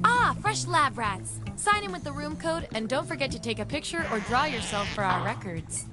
Ah, fresh lab rats. Sign in with the room code and don't forget to take a picture or draw yourself for our records.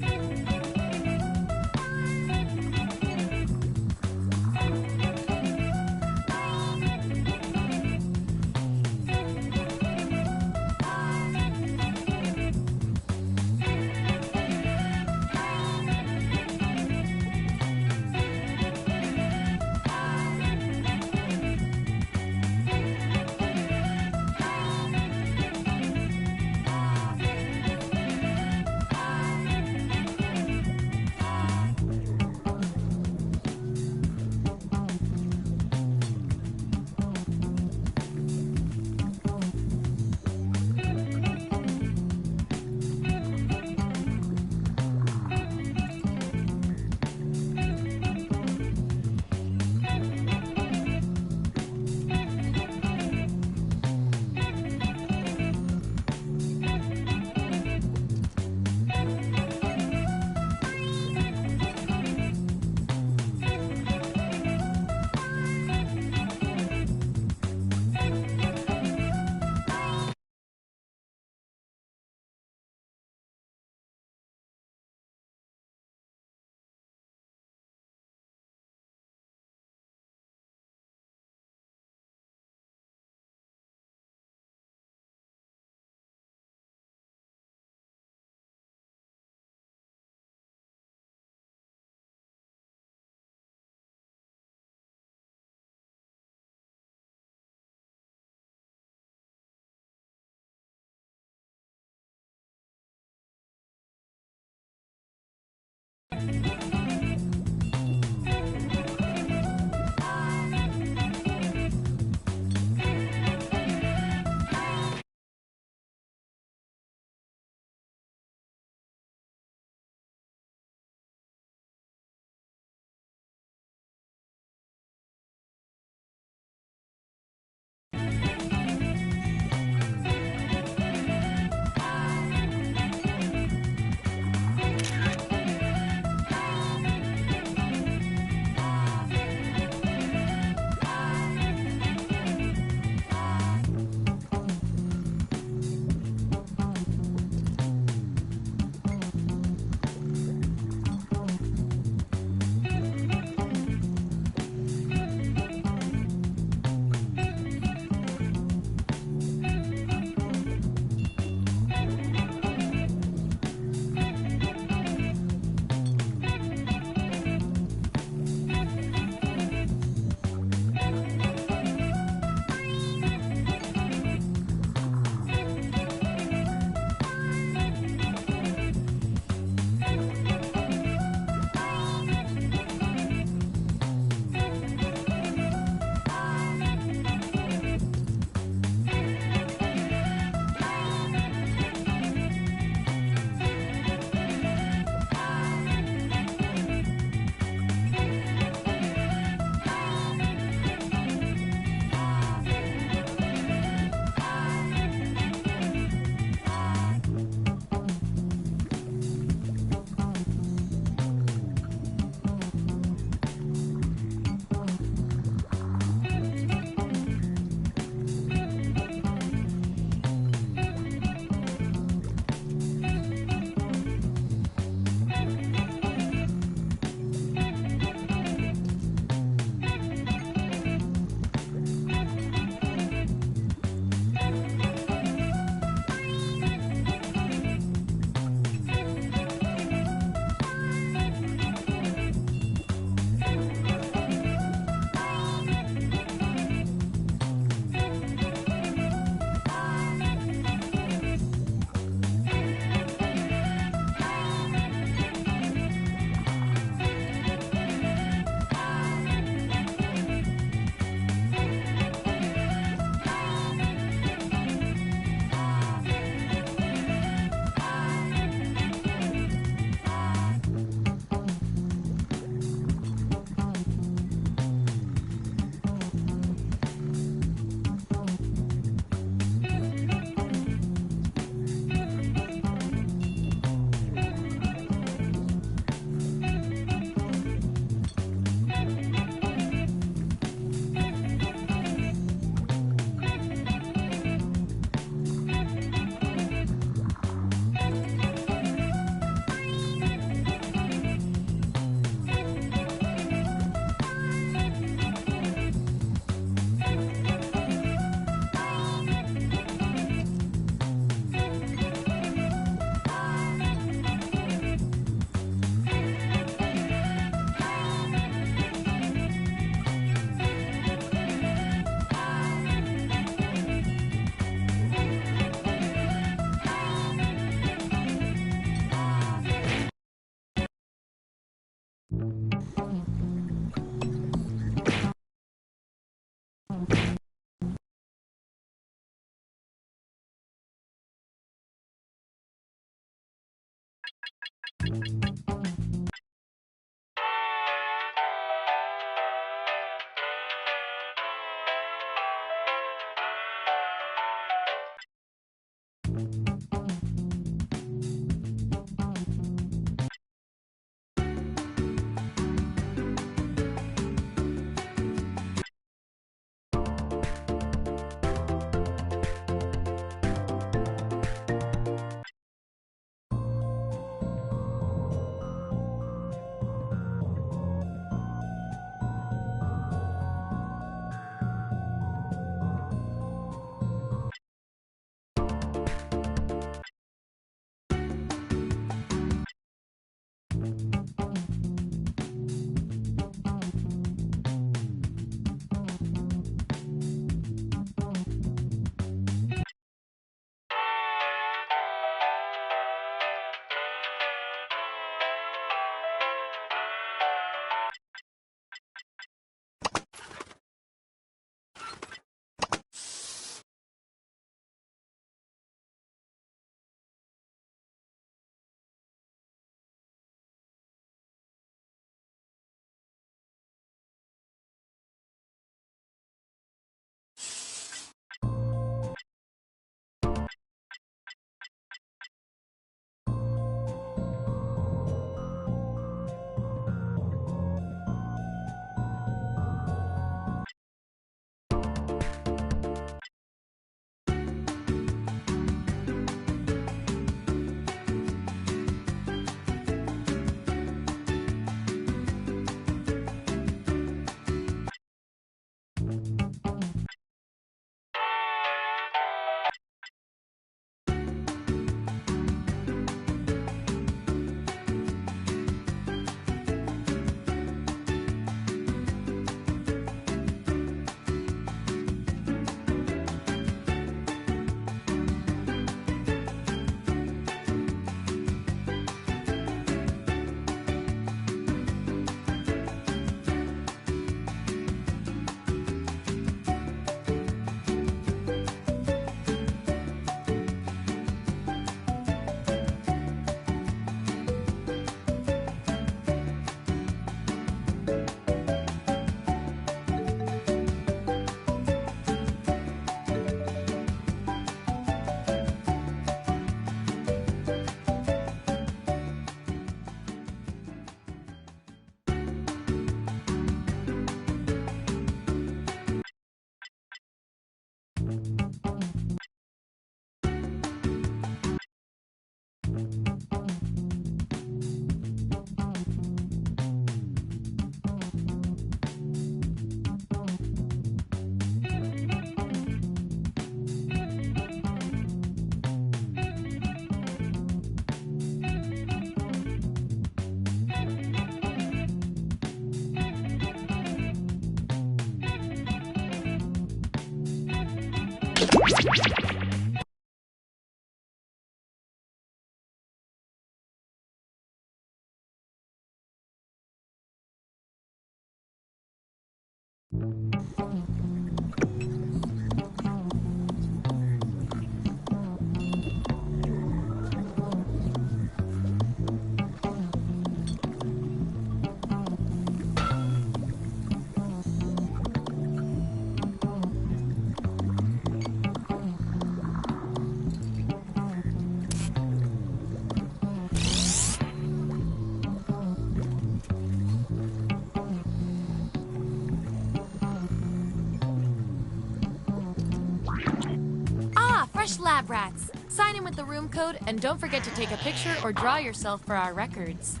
Fresh lab rats. Sign in with the room code and don't forget to take a picture or draw yourself for our records.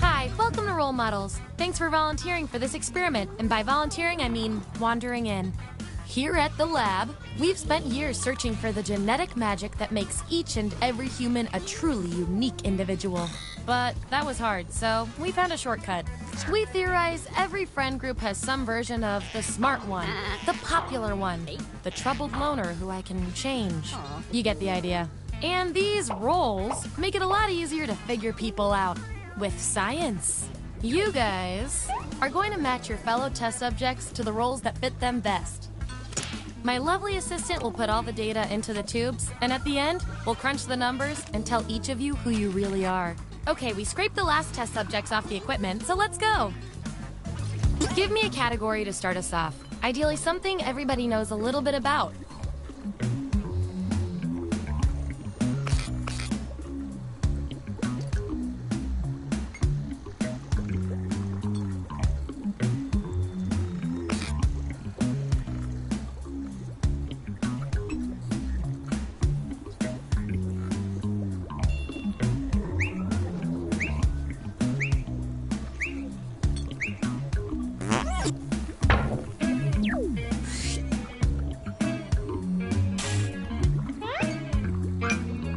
Hi, welcome to Role Models. Thanks for volunteering for this experiment, and by volunteering I mean wandering in. Here at the lab, we've spent years searching for the genetic magic that makes each and every human a truly unique individual. But that was hard, so we found a shortcut. We theorize every friend group has some version of the smart one, the popular one, the troubled loner who I can change. You get the idea. And these roles make it a lot easier to figure people out. with science. You guys are going to match your fellow test subjects to the roles that fit them best. My lovely assistant will put all the data into the tubes, and at the end, we'll crunch the numbers and tell each of you who you really are. Okay, we scraped the last test subjects off the equipment, so let's go. Give me a category to start us off. Ideally, something everybody knows a little bit about.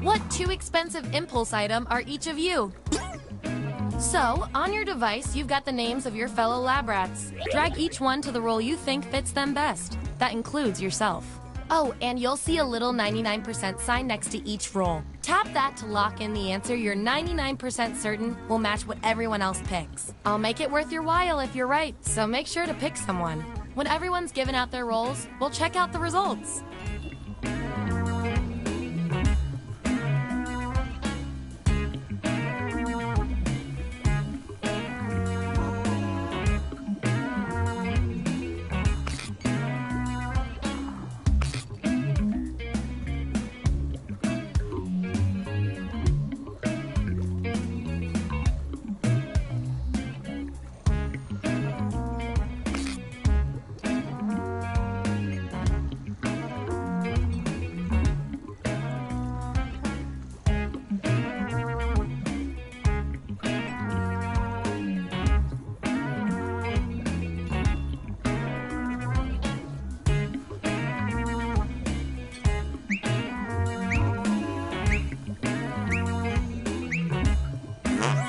What two expensive impulse item are each of you? So, on your device, you've got the names of your fellow lab rats. Drag each one to the role you think fits them best. That includes yourself. Oh, and you'll see a little 99% sign next to each role. Tap that to lock in the answer you're 99% certain will match what everyone else picks. I'll make it worth your while if you're right, so make sure to pick someone. When everyone's given out their roles, we'll check out the results.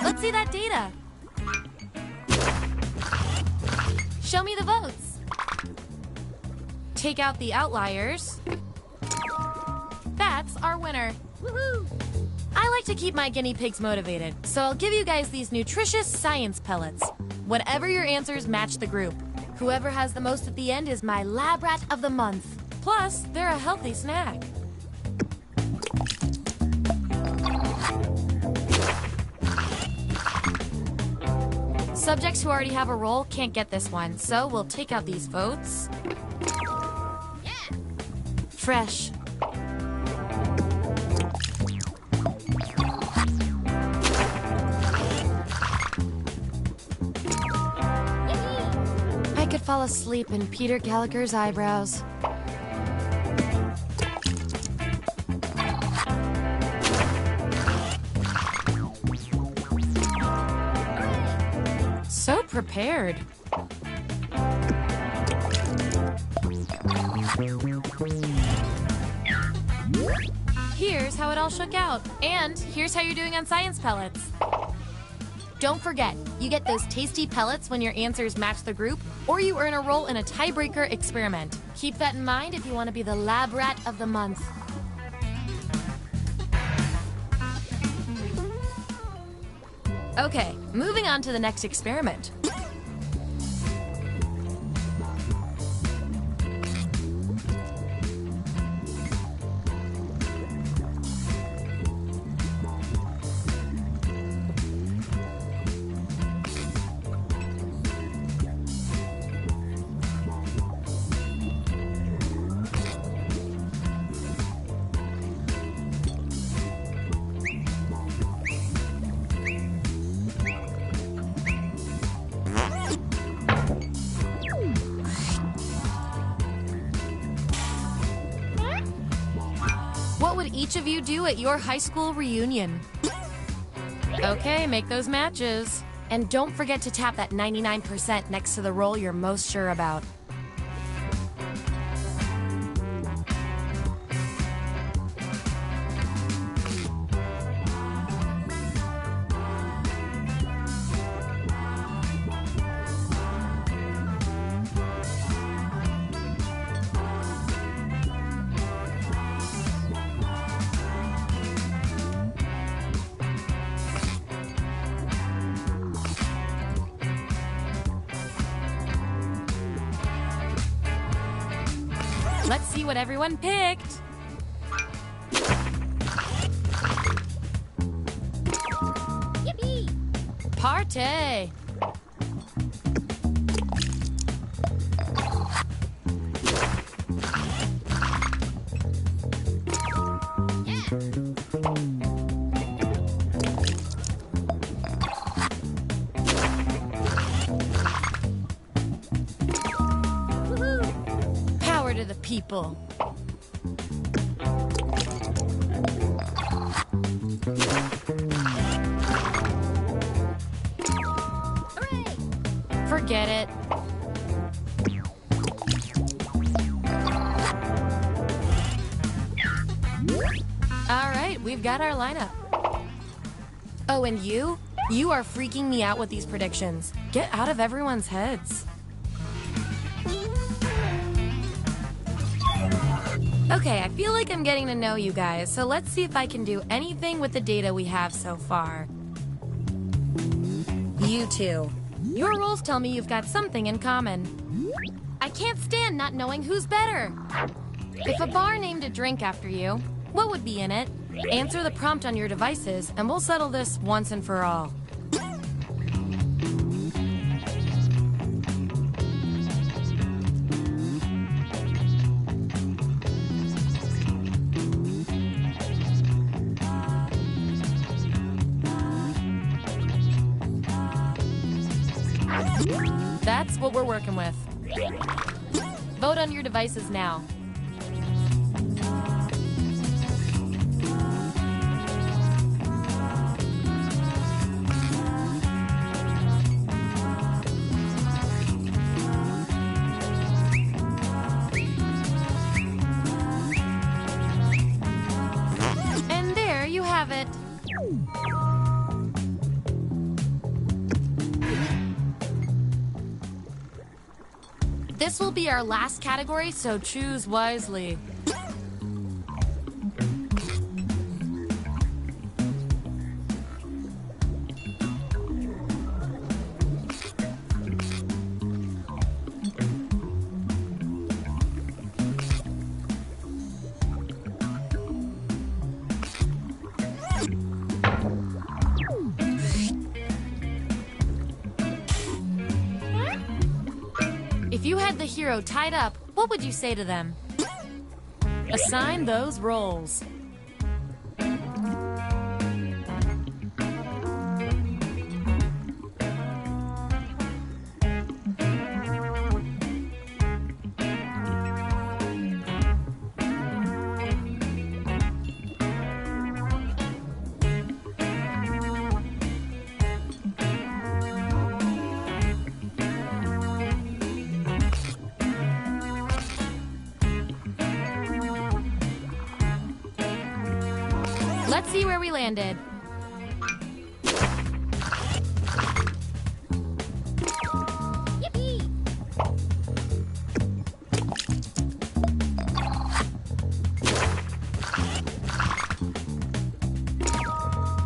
Let's see that data. Show me the votes. Take out the outliers. That's our winner. Woohoo! I like to keep my guinea pigs motivated, so I'll give you guys these nutritious science pellets. Whatever your answers match the group. Whoever has the most at the end is my lab rat of the month. Plus, they're a healthy snack. Subjects who already have a role can't get this one, so we'll take out these votes. Yeah. Fresh. I could fall asleep in Peter Gallagher's eyebrows. So prepared. Here's how it all shook out. And here's how you're doing on science pellets. Don't forget, you get those tasty pellets when your answers match the group, or you earn a role in a tiebreaker experiment. Keep that in mind if you want to be the lab rat of the month. Okay, moving on to the next experiment. What would each of you do at your high school reunion? Okay, make those matches. And don't forget to tap that 99% next to the role you're most sure about. Let's see what everyone picked. Yippee! Party! Power to the people. Hooray! Forget it. All right, we've got our lineup. Oh, and you? You are freaking me out with these predictions. Get out of everyone's heads. Okay, I feel like I'm getting to know you guys, so let's see if I can do anything with the data we have so far. You two. Your roles tell me you've got something in common. I can't stand not knowing who's better. If a bar named a drink after you, what would be in it? Answer the prompt on your devices, and we'll settle this once and for all. That's what we're working with. Vote on your devices now. And there you have it. This will be our last category, so choose wisely. If you had the hero tied up, what would you say to them? Assign those roles. Let's see where we landed. Yippee!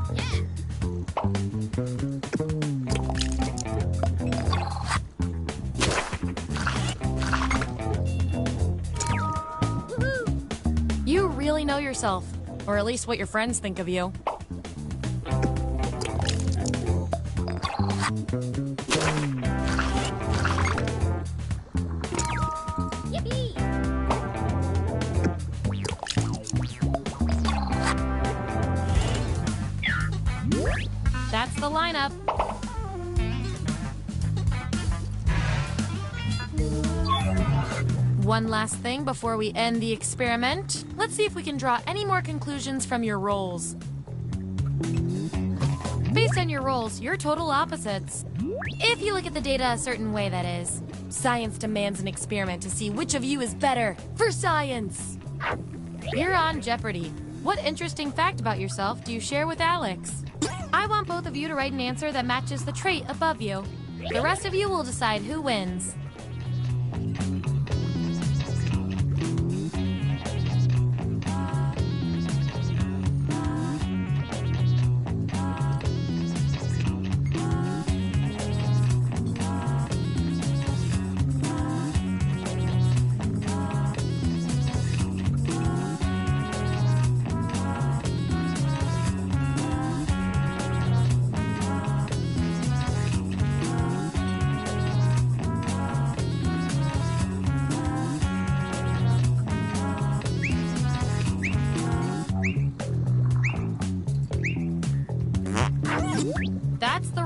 Yeah. You really know yourself. Or at least what your friends think of you. Yippee! That's the lineup. One last thing before we end the experiment. Let's see if we can draw any more conclusions from your roles. Based on your roles, you're total opposites. If you look at the data a certain way, that is. Science demands an experiment to see which of you is better. For science! You're on Jeopardy! What interesting fact about yourself do you share with Alex? I want both of you to write an answer that matches the trait above you. The rest of you will decide who wins.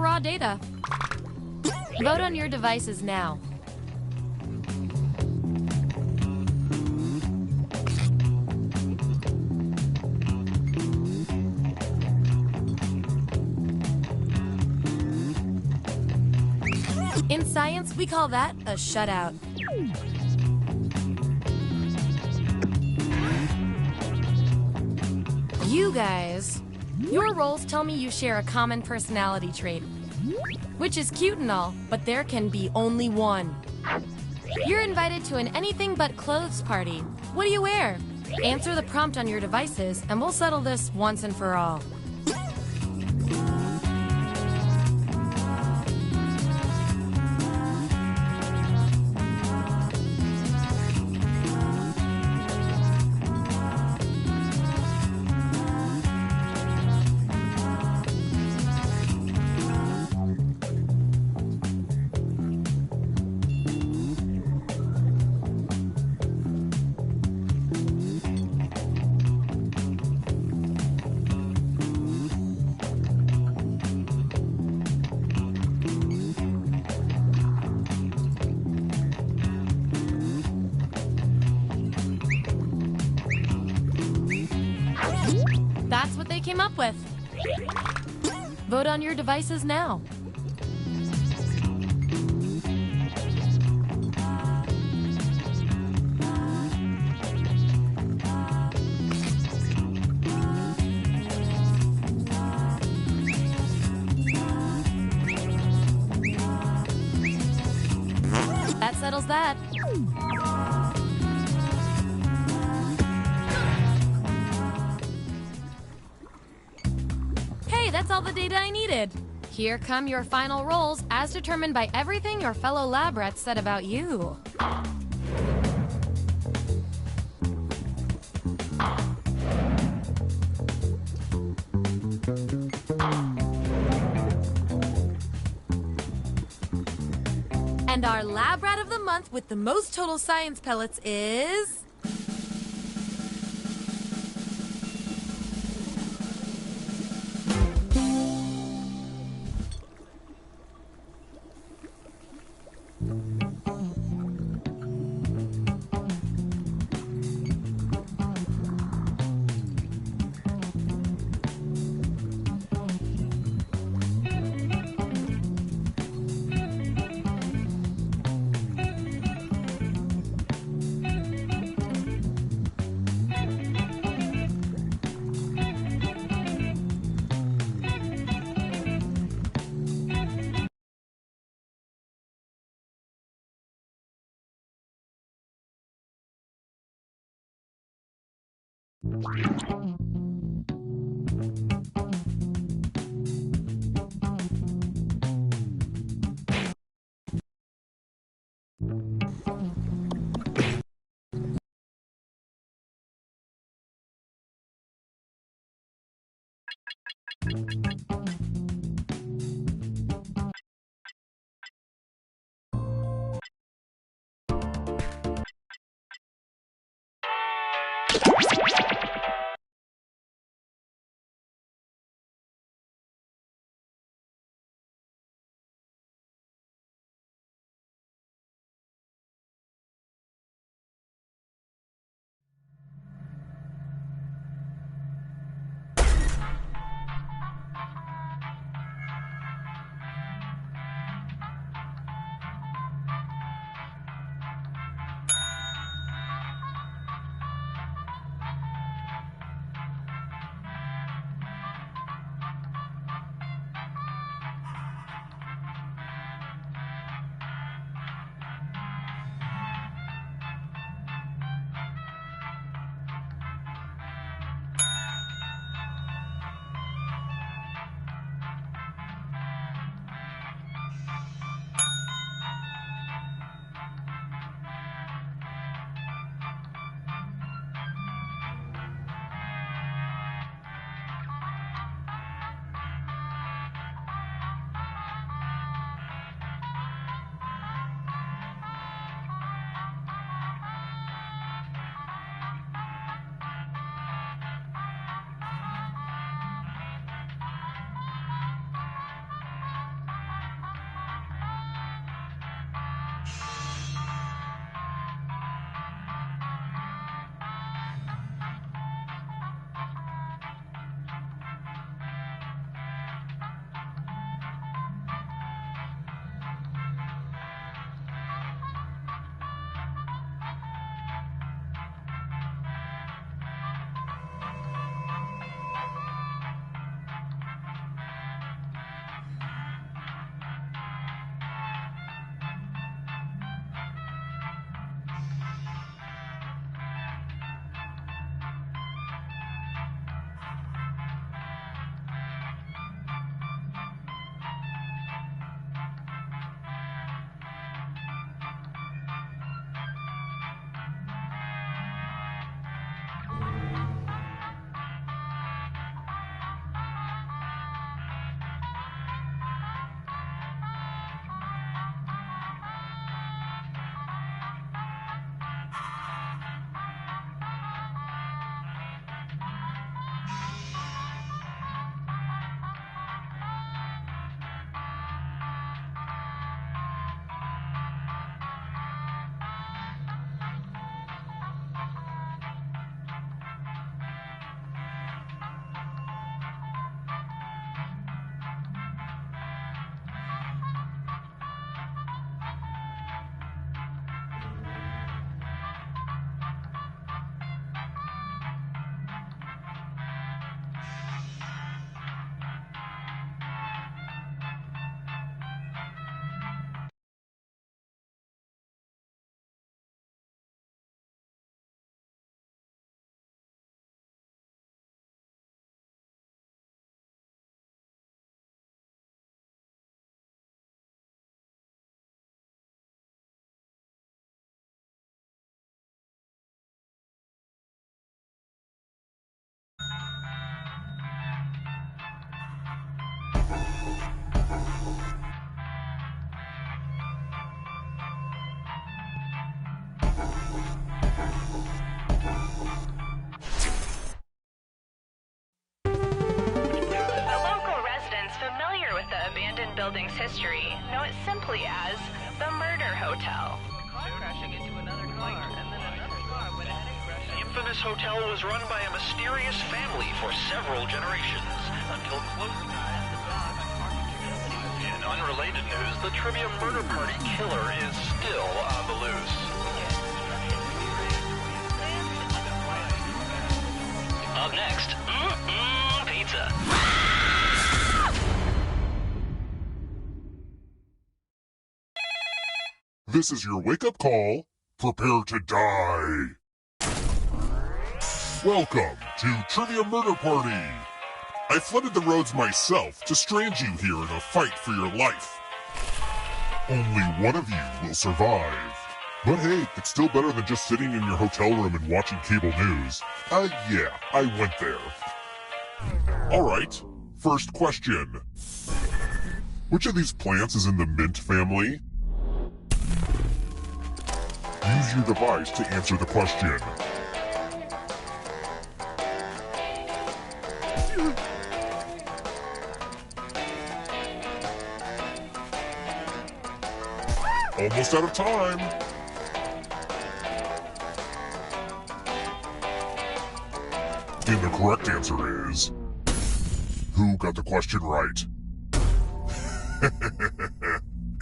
raw data. Vote on your devices now. In science, we call that a shutout. You guys, your roles tell me you share a common personality trait, which is cute and all, but there can be only one. You're invited to an anything but clothes party. What do you wear? Answer the prompt on your devices, and we'll settle this once and for all. That's what they came up with. Vote on your devices now. That settles that. That's all the data I needed. Here come your final roles as determined by everything your fellow lab rats said about you. And our lab rat of the month with the most total science pellets is... history, know it simply as the Murder Hotel. The infamous hotel was run by a mysterious family for several generations until closing. In unrelated news, the Trivia Murder Party killer is still on the loose. Up next, pizza. This is your wake-up call. Prepare to die. Welcome to Trivia Murder Party. I flooded the roads myself to strand you here in a fight for your life. Only one of you will survive. But hey, it's still better than just sitting in your hotel room and watching cable news. Yeah, I went there. Alright, first question. Which of these plants is in the mint family? Use your device to answer the question. Almost out of time. And the correct answer is... Who got the question right?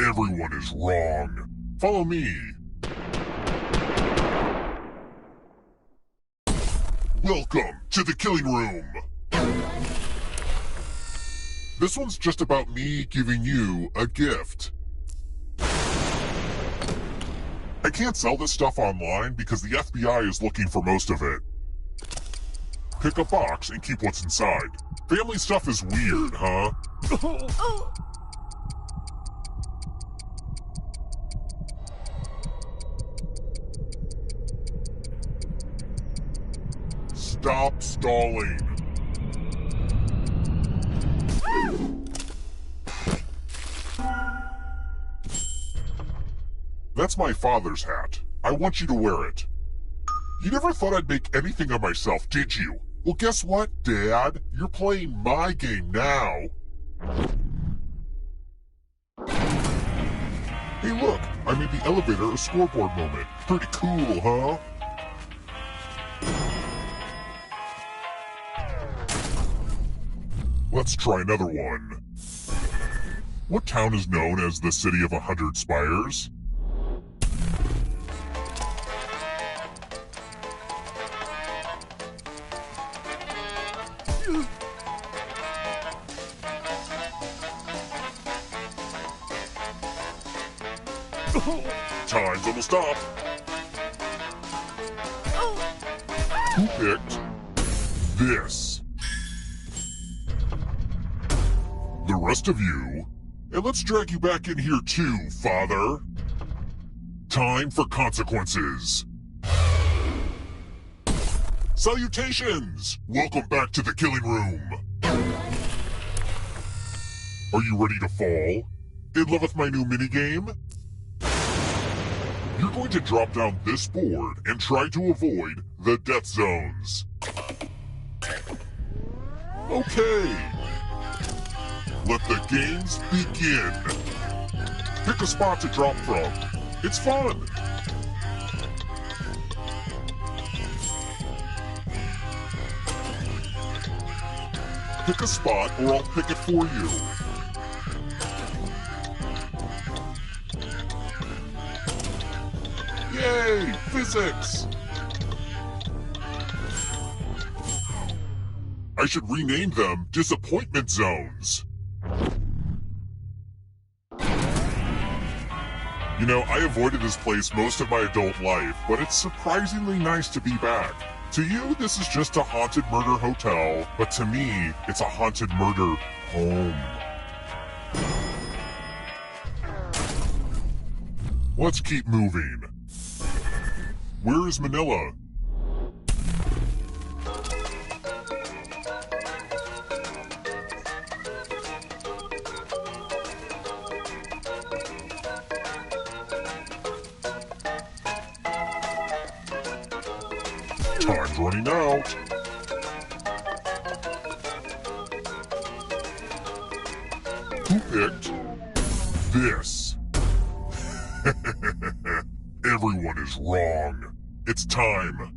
Everyone is wrong. Follow me. Welcome to the killing room. This one's just about me giving you a gift. I can't sell this stuff online because the FBI is looking for most of it. Pick a box and keep what's inside. Family stuff is weird, huh? Stop stalling. That's my father's hat. I want you to wear it. You never thought I'd make anything of myself, did you? Well, guess what, Dad? You're playing my game now. Hey, look, I made the elevator a scoreboard moment. Pretty cool, huh? Let's try another one. What town is known as the City of 100 Spires? Time's almost up. Who picked this? The rest of you. And let's drag you back in here too, Father. Time for consequences. Salutations! Welcome back to the killing room. Are you ready to fall? In love with my new minigame? You're going to drop down this board and try to avoid the death zones. Okay. Let the games begin. Pick a spot to drop from. It's fun. Pick a spot or I'll pick it for you. Yay! Physics! I should rename them disappointment zones. You know, I avoided this place most of my adult life, but it's surprisingly nice to be back. To you, this is just a haunted murder hotel, but to me, it's a haunted murder home. Let's keep moving. Where is Manila? Time's running out. Who picked this. Everyone is wrong. It's time.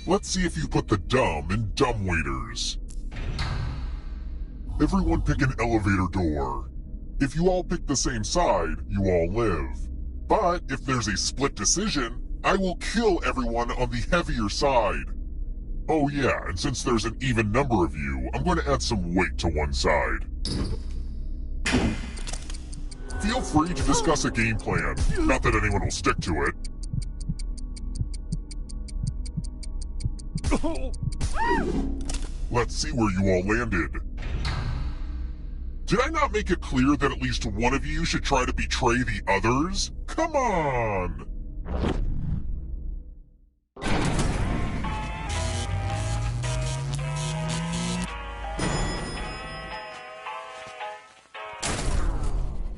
Let's see if you put the dumb in dumbwaiters. Everyone pick an elevator door. If you all pick the same side, you all live. But if there's a split decision, I will kill everyone on the heavier side. Oh yeah, and since there's an even number of you, I'm going to add some weight to one side. Feel free to discuss a game plan. Not that anyone will stick to it. Let's see where you all landed. Did I not make it clear that at least one of you should try to betray the others? Come on!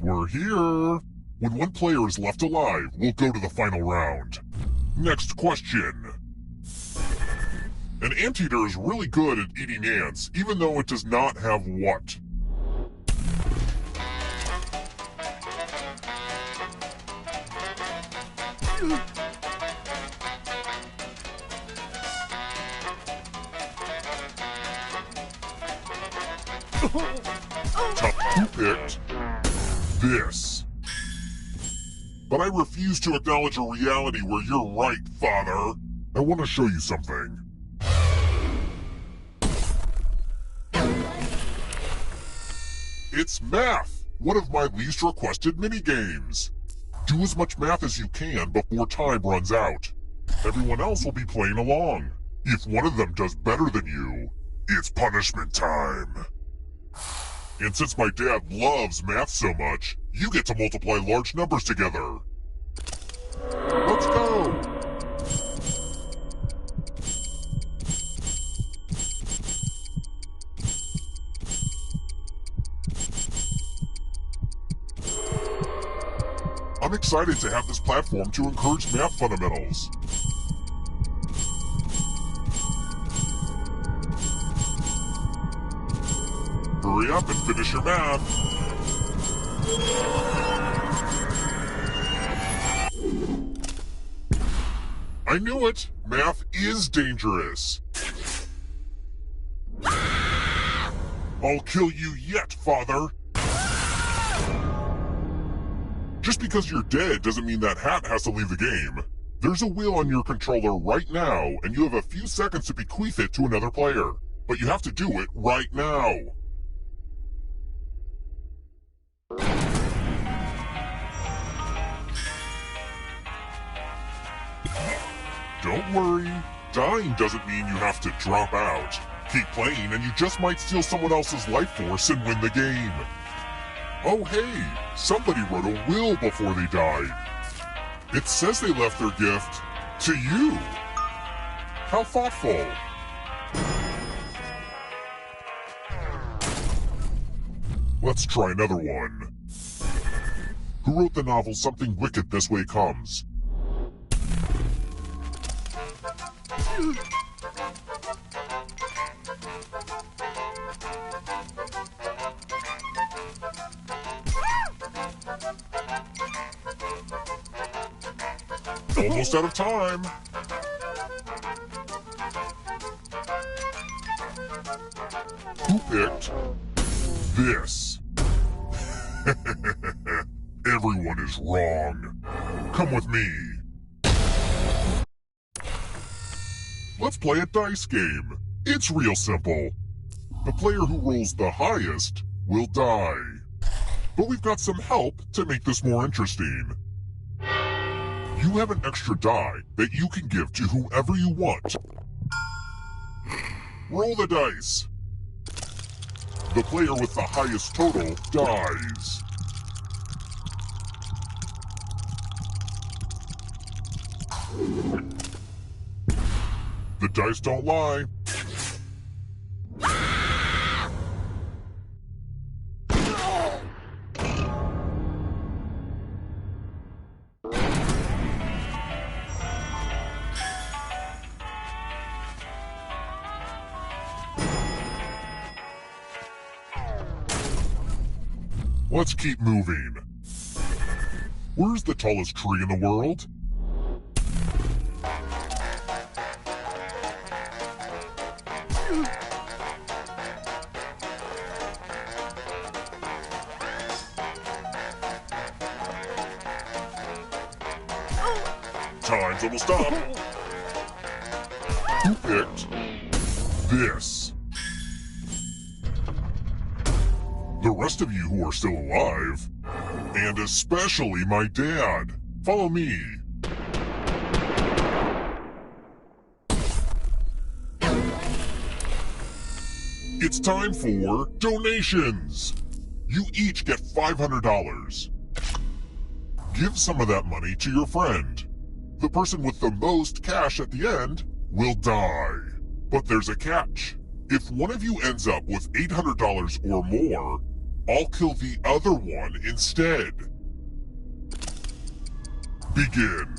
We're here. When one player is left alive, we'll go to the final round. Next question. An anteater is really good at eating ants, even though it does not have what? Who picked this? But I refuse to acknowledge a reality where you're right, Father. I want to show you something. It's math, one of my least requested minigames. Do as much math as you can before time runs out. Everyone else will be playing along. If one of them does better than you, it's punishment time. And since my dad loves math so much, you get to multiply large numbers together. Let's go! I'm excited to have this platform to encourage math fundamentals. Hurry up and finish your math. I knew it! Math is dangerous. I'll kill you yet, Father. Just because you're dead doesn't mean that hat has to leave the game. There's a wheel on your controller right now, and you have a few seconds to bequeath it to another player. But you have to do it right now. Don't worry. Dying doesn't mean you have to drop out. Keep playing and you just might steal someone else's life force and win the game. Oh hey, somebody wrote a will before they died. It says they left their gift to you. How thoughtful. Let's try another one. Who wrote the novel Something Wicked This Way Comes? Almost out of time. Who picked this? Everyone is wrong. Come with me. Let's play a dice game. It's real simple. The player who rolls the highest will die. But we've got some help to make this more interesting. You have an extra die that you can give to whoever you want. Roll the dice. The player with the highest total dies. The dice don't lie. Let's keep moving. Where's the tallest tree in the world? Time's almost up. Who picked this? The rest of you who are still alive, and especially my dad, follow me. It's time for donations. You each get $500. Give some of that money to your friend. The person with the most cash at the end will die. But there's a catch. If one of you ends up with $800 or more, I'll kill the other one instead. Begin.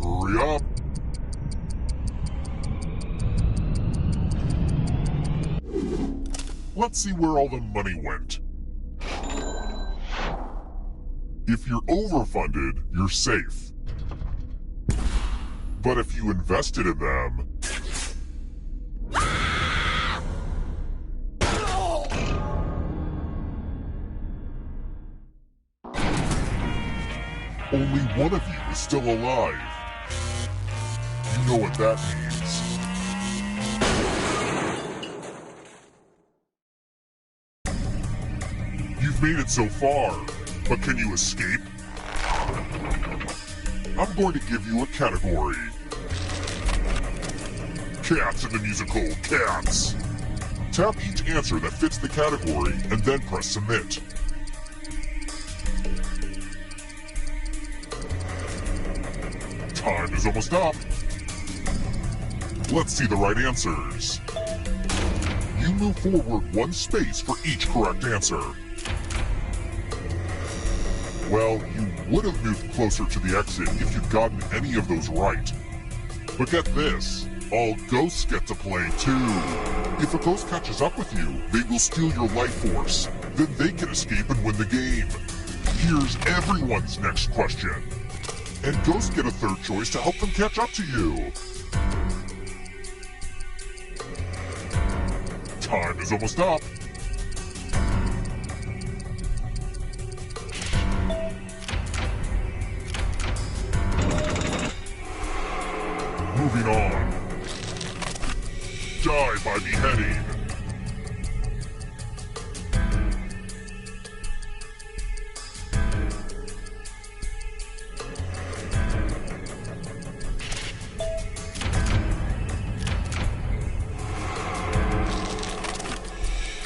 Hurry up. Let's see where all the money went. If you're overfunded, you're safe. But if you invested in them... Only one of you is still alive. You know what that means. You've made it so far, but can you escape? I'm going to give you a category. Cats in the musical Cats. Tap each answer that fits the category and then press submit. Time is almost up. Let's see the right answers. You move forward one space for each correct answer. Well, you would have moved closer to the exit if you'd gotten any of those right. But get this, all ghosts get to play too. If a ghost catches up with you, they will steal your life force. Then they can escape and win the game. Here's everyone's next question. And ghosts get a third choice to help them catch up to you. Time is almost up. Moving on. Die by beheading.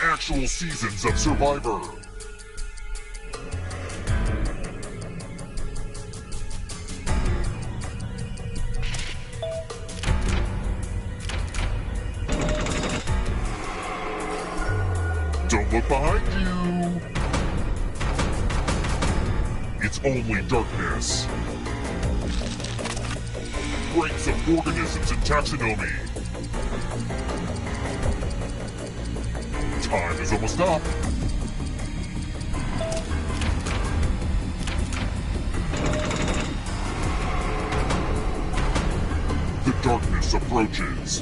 Actual seasons of Survivor. Don't look behind you. It's only darkness. Ranks of organisms in taxonomy. Time is almost up. The darkness approaches.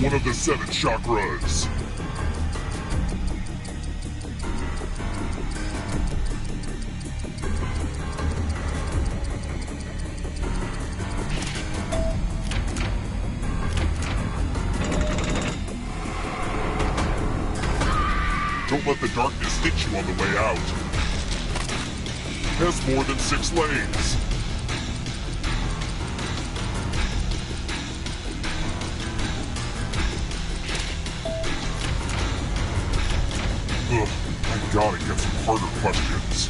One of the 7 chakras. Don't let the darkness hit you on the way out. Has more than 6 legs. Ugh, I gotta get some harder questions.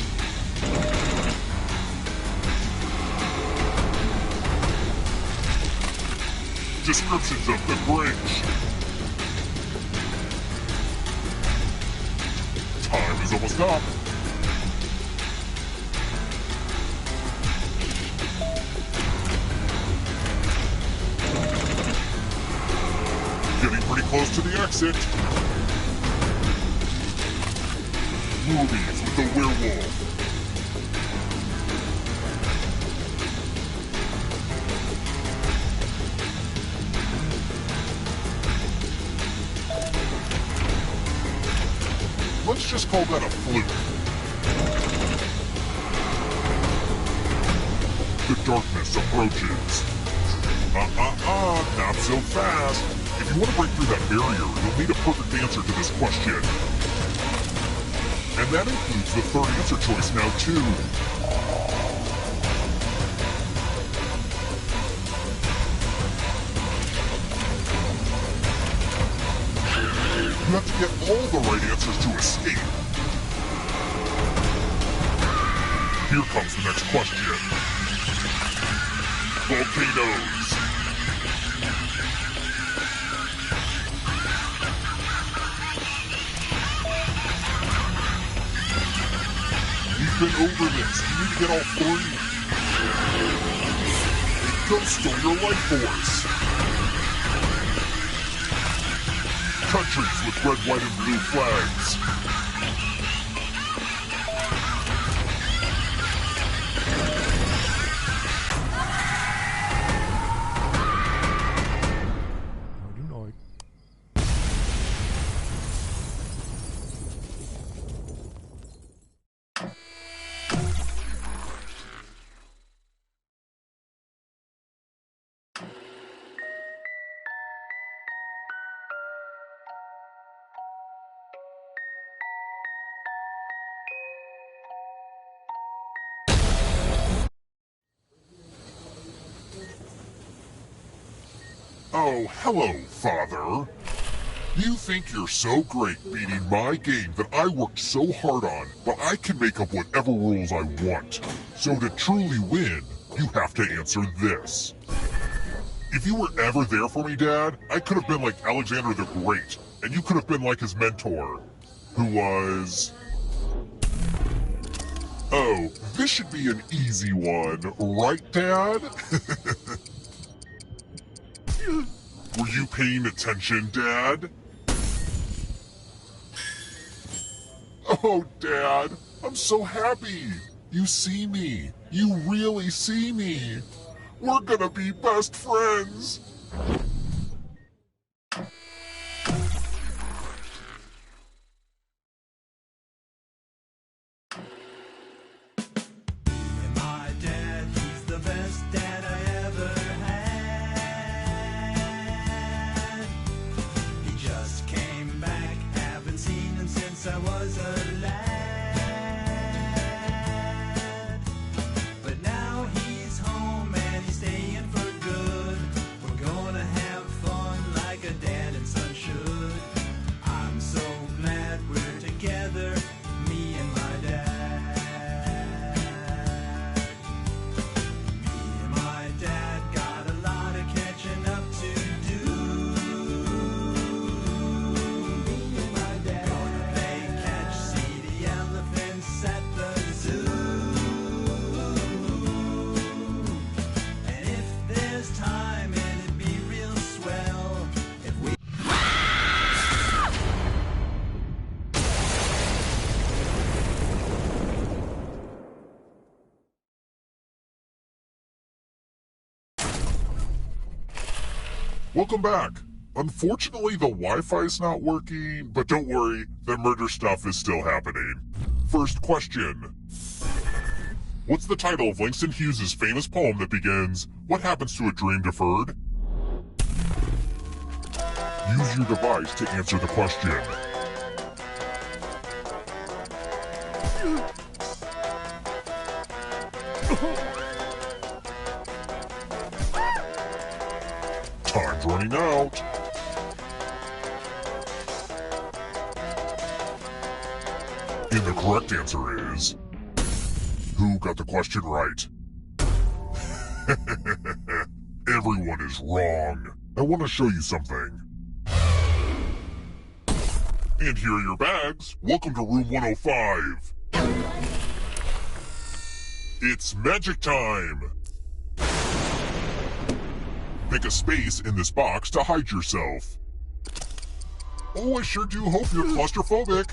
Descriptions of the Grinch. Time is almost up. exit. Movies with the werewolf. Let's just call that a fluke. The darkness approaches. Not so fast. If you want to break through that barrier, you'll need a perfect answer to this question. And that includes the third answer choice now, too. You have to get all the right answers to escape. Here comes the next question. Volcanoes. We've been over this. You need to get all three. A ghost stole your life force. Countries with red, white, and blue flags. Oh, hello, Father. You think you're so great beating my game that I worked so hard on, but I can make up whatever rules I want. So to truly win, you have to answer this. If you were ever there for me, Dad, I could have been like Alexander the Great, and you could have been like his mentor, who was... Oh, this should be an easy one, right, Dad? Were you paying attention, Dad? Oh, Dad, I'm so happy. You see me. You really see me. We're gonna be best friends. I was a lad, but now he's home and he's staying for good. We're gonna have fun like a dad and son should. I'm so glad we're together, me and my dad. Me and my dad got a lot of catching up to do. Welcome back. Unfortunately, the Wi-Fi's not working, but don't worry, the murder stuff is still happening. First question. What's the title of Langston Hughes' famous poem that begins, "What happens to a dream deferred?" Use your device to answer the question. Time's running out. And the correct answer is... Who got the question right? Everyone is wrong. I want to show you something. And here are your bags. Welcome to room 105. It's magic time. Make a space in this box to hide yourself. Oh, I sure do hope you're claustrophobic.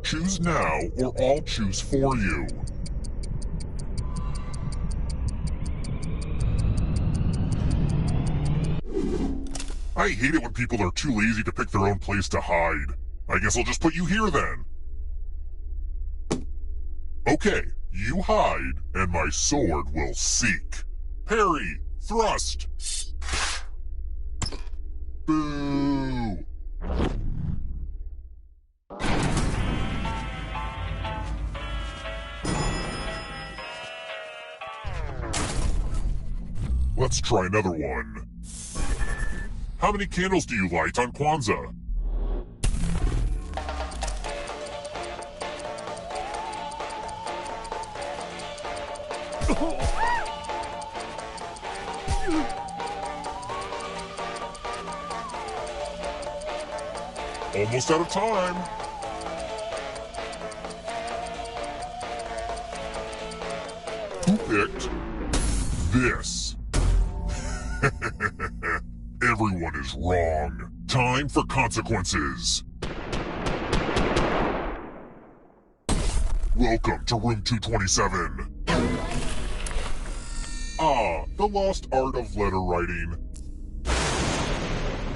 Choose now, or I'll choose for you. I hate it when people are too lazy to pick their own place to hide. I guess I'll just put you here then. Okay, you hide, and my sword will seek. Parry! Thrust! Boo! Let's try another one. How many candles do you light on Kwanzaa? Almost out of time. Who picked this? Everyone is wrong. Time for consequences. Welcome to room 227. Ah, the lost art of letter writing.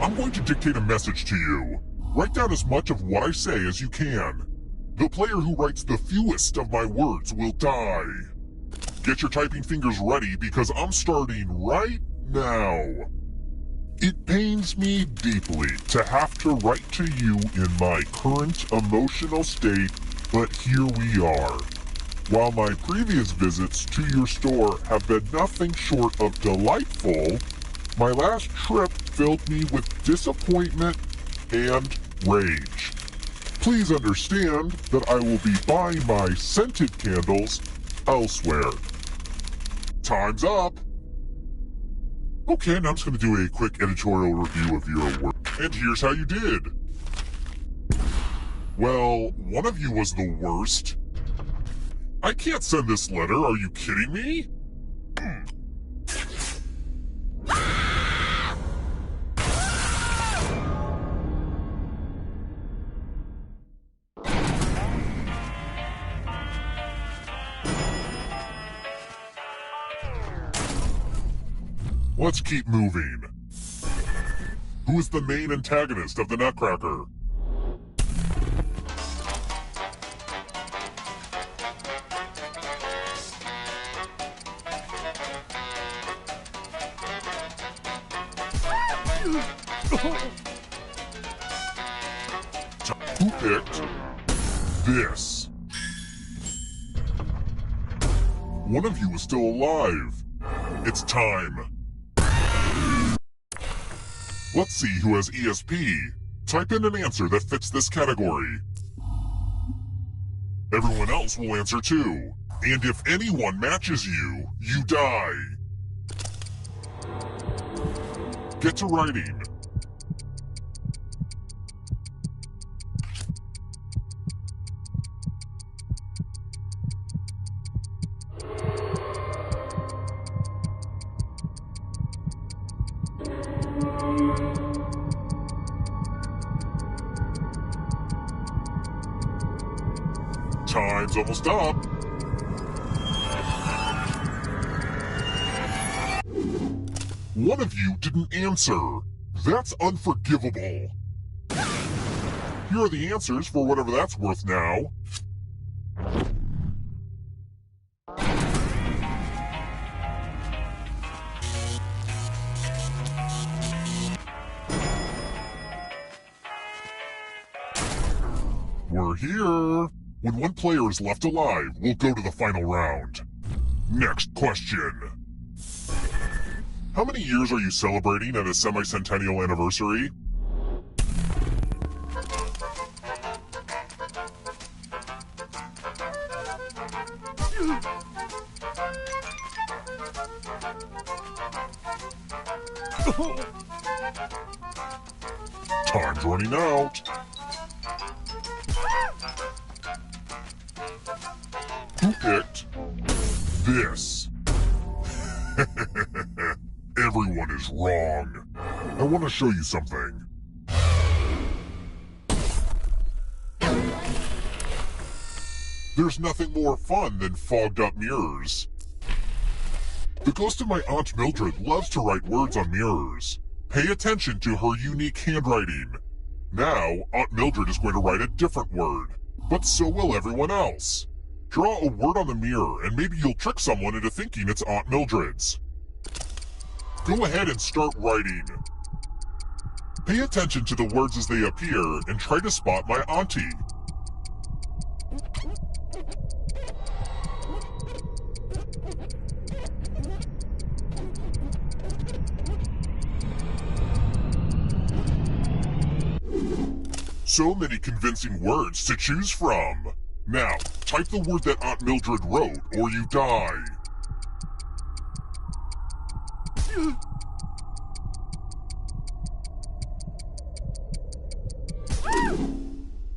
I'm going to dictate a message to you. Write down as much of what I say as you can. The player who writes the fewest of my words will die. Get your typing fingers ready because I'm starting right now. It pains me deeply to have to write to you in my current emotional state, but here we are. While my previous visits to your store have been nothing short of delightful, my last trip filled me with disappointment and rage. Please understand that I will be buying my scented candles elsewhere. Time's up! Okay, now I'm just going to do a quick editorial review of your work. And here's how you did. Well, one of you was the worst. I can't send this letter, are you kidding me? Let's keep moving. Who is the main antagonist of the Nutcracker? Who picked this? One of you is still alive. It's time. Let's see who has ESP. Type in an answer that fits this category. Everyone else will answer too. And if anyone matches you, you die. Get to writing. Time's almost up. One of you didn't answer. That's unforgivable. Here are the answers for whatever that's worth now. We're here. When one player is left alive, we'll go to the final round. Next question. How many years are you celebrating at a semi-centennial anniversary? Time's running out. Who picked this? is wrong. I want to show you something. There's nothing more fun than fogged up mirrors. The ghost of my Aunt Mildred loves to write words on mirrors. Pay attention to her unique handwriting. Now, Aunt Mildred is going to write a different word, but so will everyone else. Draw a word on the mirror and maybe you'll trick someone into thinking it's Aunt Mildred's. Go ahead and start writing. Pay attention to the words as they appear and try to spot my auntie. So many convincing words to choose from. Now, type the word that Aunt Mildred wrote, or you die.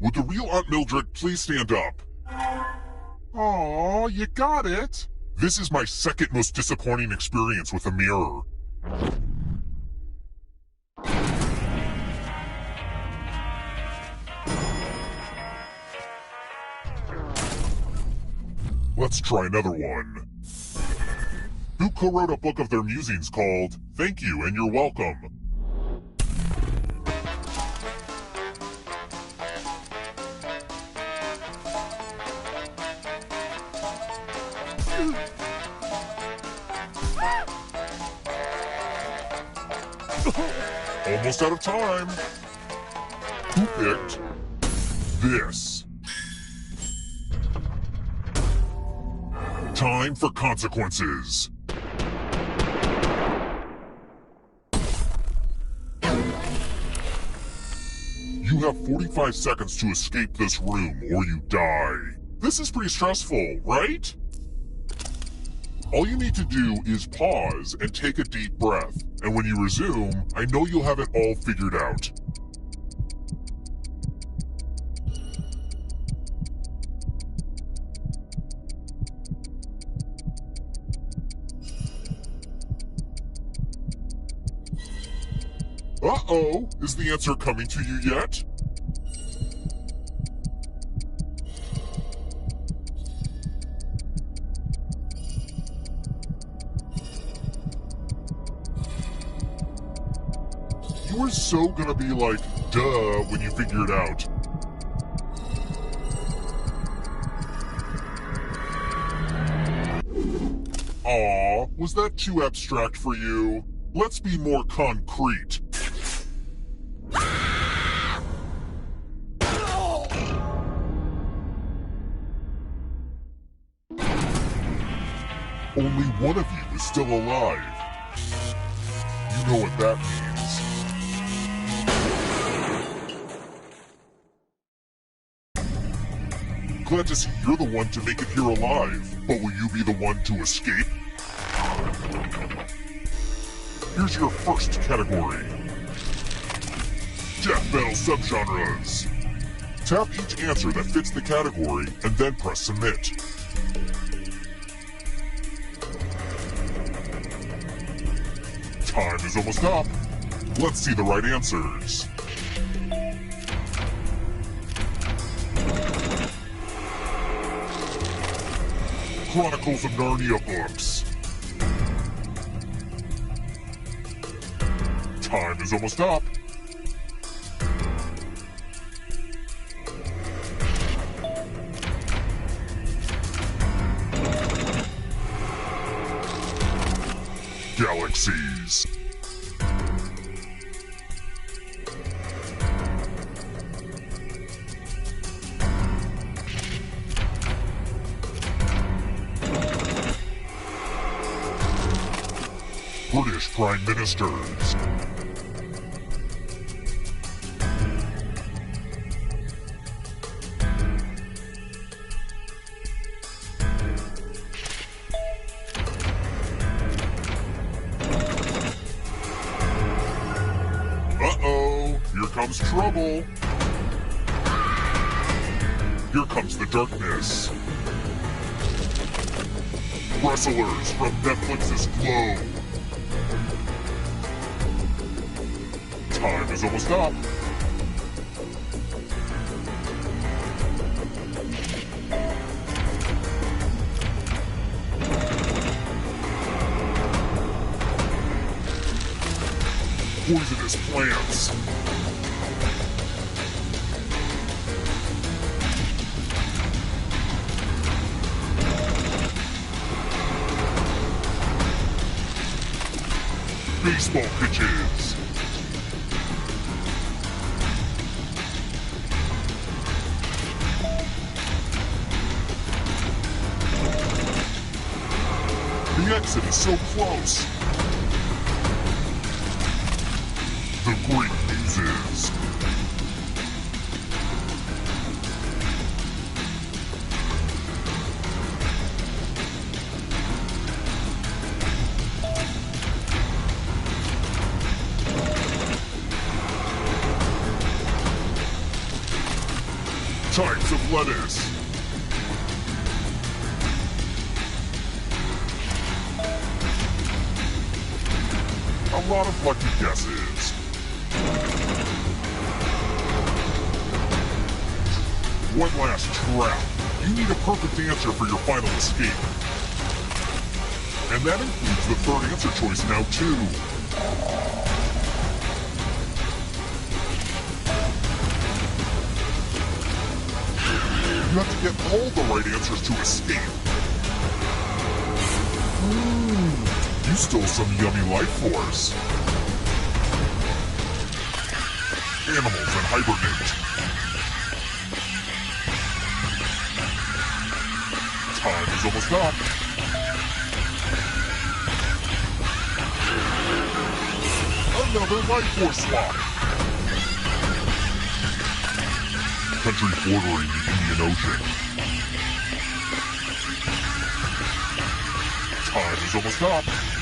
Would the real Aunt Mildred please stand up? Aw, you got it. This is my second most disappointing experience with a mirror. Let's try another one. Who co-wrote a book of their musings called Thank You and You're Welcome? Almost out of time. Who picked this? Time for consequences. You have 45 seconds to escape this room or you die. This is pretty stressful, right? All you need to do is pause and take a deep breath. And when you resume, I know you'll have it all figured out. Uh-oh, is the answer coming to you yet? You were so gonna be like, duh, when you figure it out. Aw, was that too abstract for you? Let's be more concrete. Only one of you is still alive. You know what that means. Glad to see you're the one to make it here alive, but will you be the one to escape? Here's your first category. Death Battle Subgenres. Tap each answer that fits the category and then press Submit. Time is almost up. Let's see the right answers. Chronicles of Narnia books. Time is almost up. Galaxies. British Prime Ministers. Uh-oh, here comes trouble. Here comes the darkness. Wrestlers from Netflix's Glow. Time is almost up. Poisonous plants. Baseball pitches. The exit is so close. The great news is types of lettuce. A lot of lucky guesses. One last trap. You need a perfect answer for your final escape. And that includes the third answer choice now too. You have to get all the right answers to escape. You stole some yummy life force. Animals that hibernate. Time is almost up. Another life force swap. Country bordering the Indian Ocean. Time is almost up.